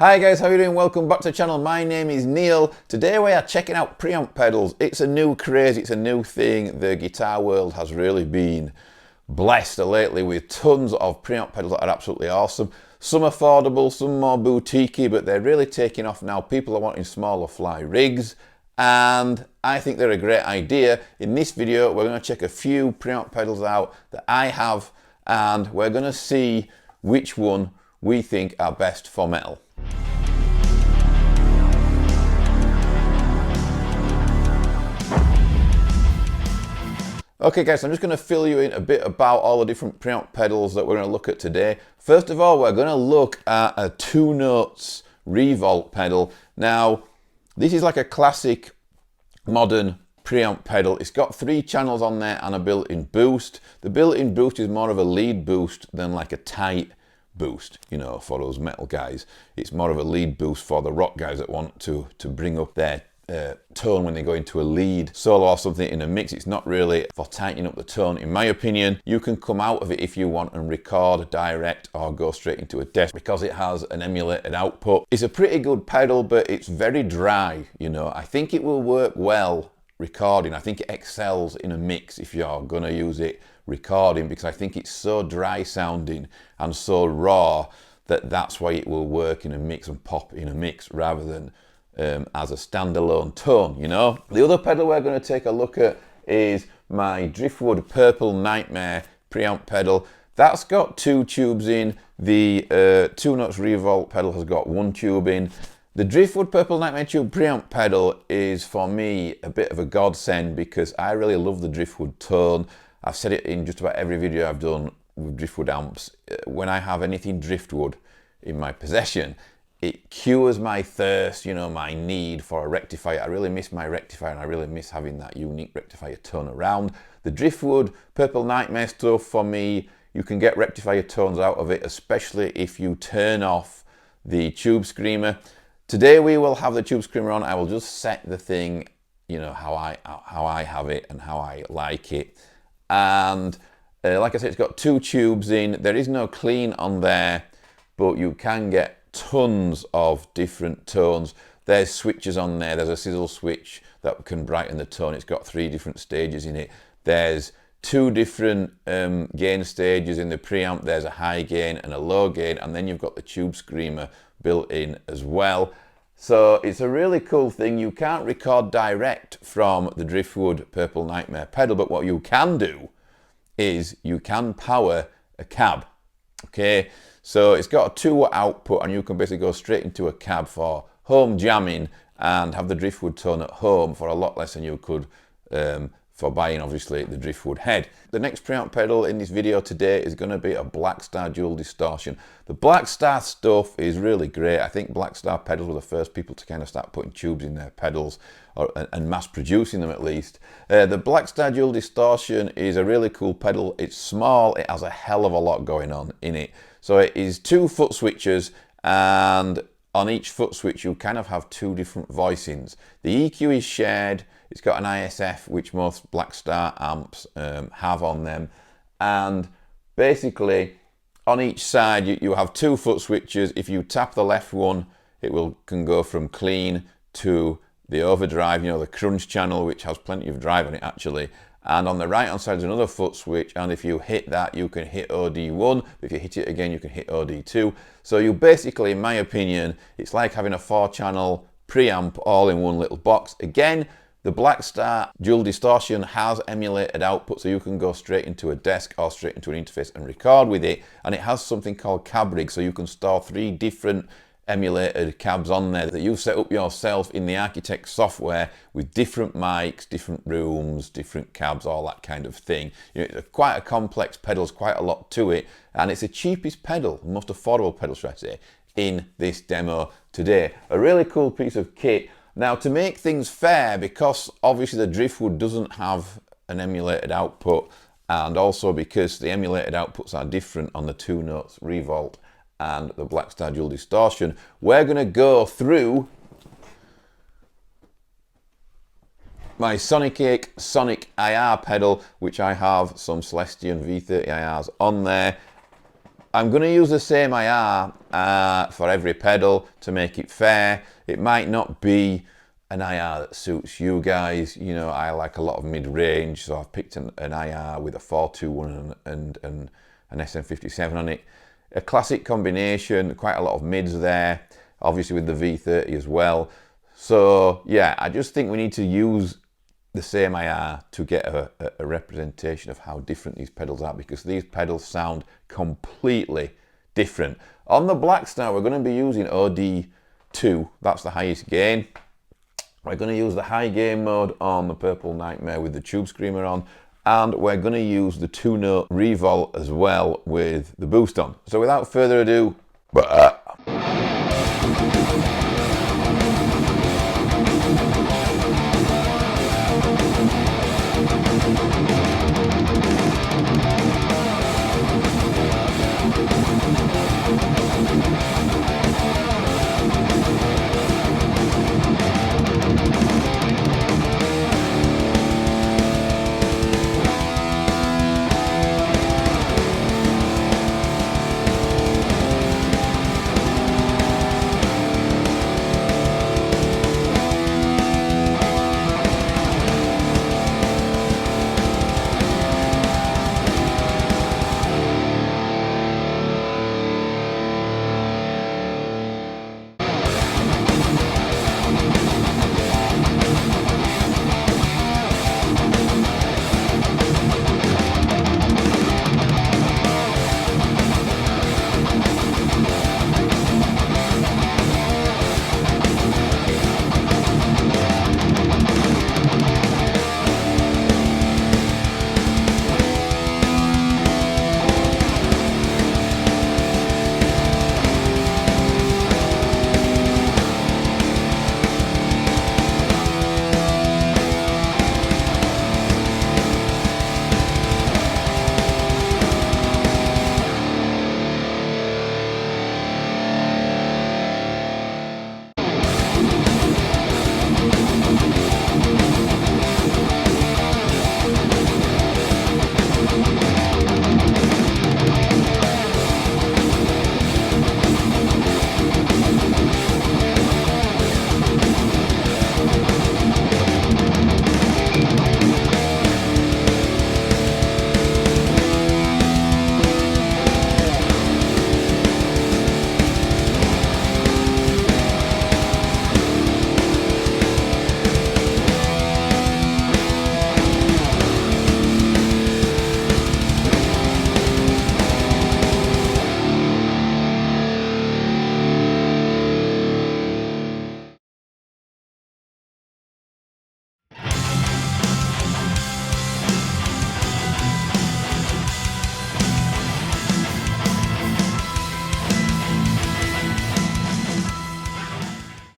Hi guys, how are you doing? Welcome back to the channel. My name is Neil. Today we are checking out preamp pedals. It's a new craze, it's a new thing. The guitar world has really been blessed lately with tons of preamp pedals that are absolutely awesome. Some affordable, some more boutiquey, but they're really taking off now. People are wanting smaller fly rigs, and I think they're a great idea. In this video, we're going to check a few preamp pedals out that I have, and we're going to see which one we think are best for metal. Okay guys, I'm just going to fill you in a bit about all the different preamp pedals that we're going to look at today. First of all, we're going to look at a Two-Notes ReVolt pedal. Now, this is like a classic modern preamp pedal. It's got 3 channels on there and a built-in boost. The built-in boost is more of a lead boost than like a tight boost, you know, for those metal guys. It's more of a lead boost for the rock guys that want to bring up their tone when they go into a lead solo or something in a mix. It's not really for tightening up the tone, in my opinion. You can come out of it if you want and record direct or go straight into a desk because it has an emulated output. It's a pretty good pedal, but it's very dry, you know. I think it will work well recording. I think it excels in a mix if you're gonna use it recording, because I think it's so dry sounding and so raw that that's why it will work in a mix and pop in a mix rather than as a standalone tone, you know. The other pedal we're going to take a look at is my Driftwood Purple Nightmare preamp pedal. That's got 2 tubes in. The TwoNotes ReVolt pedal has got 1 tube in. The Driftwood Purple Nightmare tube preamp pedal is for me a bit of a godsend because I really love the Driftwood tone. I've said it in just about every video I've done with Driftwood amps. When I have anything Driftwood in my possession, it cures my thirst, you know, my need for a rectifier. I really miss my rectifier and I really miss having that unique rectifier tone around. The Driftwood Purple Nightmare stuff, for me, you can get rectifier tones out of it, especially if you turn off the Tube Screamer. Today we will have the Tube Screamer on. I will just set the thing, you know, how I have it and how I like it. And like I said, it's got 2 tubes in. There is no clean on there, but you can get tons of different tones. There's switches on there. There's a sizzle switch that can brighten the tone. It's got 3 different stages in it. There's 2 different gain stages in the preamp. There's a high gain and a low gain, and then you've got the Tube Screamer built in as well. So it's a really cool thing. You can't record direct from the Driftwood Purple Nightmare pedal, but what you can do is you can power a cab. Okay, so it's got a 2-watt output and you can basically go straight into a cab for home jamming and have the Driftwood tone at home for a lot less than you could for buying, obviously, the Driftwood head. The next preamp pedal in this video today is going to be a Blackstar dual distortion. The Blackstar stuff is really great. I think Blackstar pedals were the first people to kind of start putting tubes in their pedals, and mass producing them at least. The Blackstar dual distortion is a really cool pedal. It's small, it has a hell of a lot going on in it. So it is 2 foot switches, and on each foot switch you kind of have 2 different voicings. The EQ is shared. It's got an ISF, which most Blackstar amps have on them. And basically, on each side, you have 2 foot switches. If you tap the left one, it can go from clean to the overdrive, you know, the crunch channel, which has plenty of drive on it, actually. And on the right-hand side is another foot switch, and if you hit that, you can hit OD1. If you hit it again, you can hit OD2. So you basically, in my opinion, it's like having a 4-channel preamp all in one little box. Again, the Blackstar dual distortion has emulated output, so you can go straight into a desk or straight into an interface and record with it. And it has something called cab rig, so you can store 3 different emulated cabs on there that you've set up yourself in the Architect software with different mics, different rooms, different cabs, all that kind of thing. You know, it's quite a complex pedal, there's quite a lot to it, and it's the cheapest pedal, most affordable pedal, should I say, in this demo today. A really cool piece of kit. Now, to make things fair, because obviously the Driftwood doesn't have an emulated output, and also because the emulated outputs are different on the Two-Notes ReVolt and the Blackstar dual distortion, we're going to go through my Sonic IR pedal, which I have some Celestion V30 IRs on there. I'm going to use the same IR for every pedal to make it fair. It might not be an IR that suits you guys. You know, I like a lot of mid-range, so I've picked an IR with a 421 and an SM57 on it. A classic combination, quite a lot of mids there, obviously with the V30 as well. So yeah, I just think we need to use the same IR to get a representation of how different these pedals are, because these pedals sound completely different. On the Blackstar, we're going to be using OD2, that's the highest gain. We're going to use the high gain mode on the Purple Nightmare with the Tube Screamer on, and we're going to use the Two-Notes ReVolt as well with the boost on. So without further ado,